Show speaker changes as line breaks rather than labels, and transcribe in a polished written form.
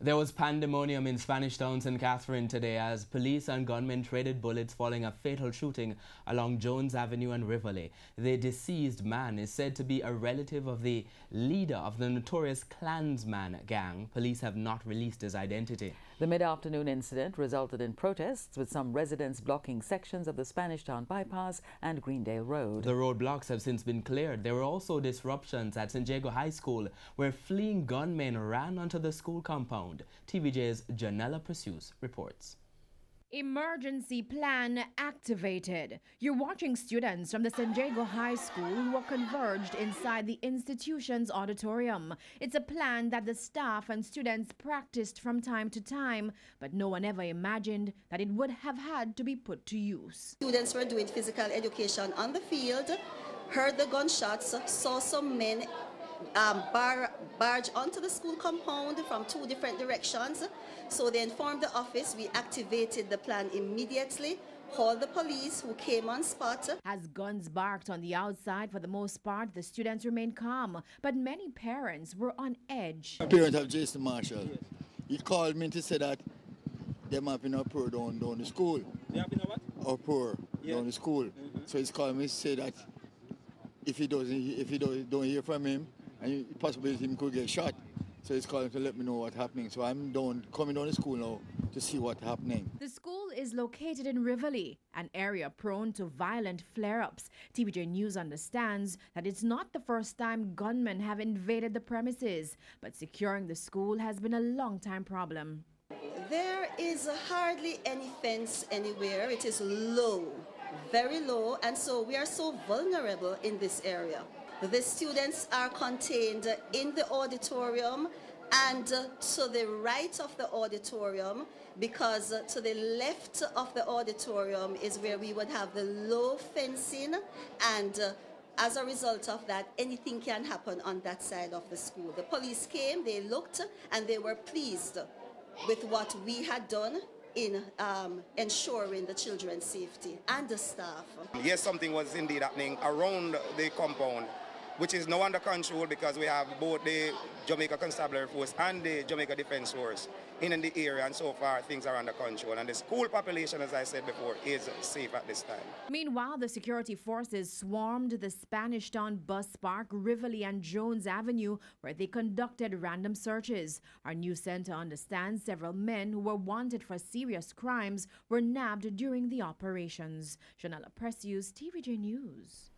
There was pandemonium in Spanish Town, St. Catherine today as police and gunmen traded bullets following a fatal shooting along Jones Avenue and Rivoli. The deceased man is said to be a relative of the leader of the notorious Klansman gang. Police have not released his identity.
The mid-afternoon incident resulted in protests, with some residents blocking sections of the Spanish Town bypass and Greendale Road.
The roadblocks have since been cleared. There were also disruptions at St. Jago High School, where fleeing gunmen ran onto the school compound. TVJ's Janella Pursues reports.
Emergency plan activated. You're watching students from the St. Jago High School who are converged inside the institution's auditorium. It's a plan that the staff and students practiced from time to time, but no one ever imagined that it would have had to be put to use.
Students were doing physical education on the field, heard the gunshots, saw some men barge onto the school compound from two different directions. So they informed the office. We activated the plan immediately, called the police who came on spot.
As guns barked on the outside, for the most part, the students remained calm, but many parents were on edge.
Parent of Jason Marshall, he called me to say that they have been uproar down the school.
They have been a what?
Uproar down the school. So he's called me to say that if he don't hear from him, and possibly him could get shot. So he's calling to let me know what's happening. So I'm coming down to school now to see what's happening.
The school is located in Rivoli, an area prone to violent flare-ups. TVJ News understands that it's not the first time gunmen have invaded the premises, but securing the school has been a long-time problem.
There is hardly any fence anywhere. It is low, very low, and so we are so vulnerable in this area. The students are contained in the auditorium and to the right of the auditorium, because to the left of the auditorium is where we would have the low fencing, and as a result of that, anything can happen on that side of the school. The police came, they looked, and they were pleased with what we had done in ensuring the children's safety and the staff.
Yes, something was indeed happening around the compound, which is now under control because we have both the Jamaica Constabulary Force and the Jamaica Defence Force in the area, and so far things are under control. And the school population, as I said before, is safe at this time.
Meanwhile, the security forces swarmed the Spanish Town bus park, Rivoli and Jones Avenue, where they conducted random searches. Our news center understands several men who were wanted for serious crimes were nabbed during the operations. Janella Pursues, TVJ News.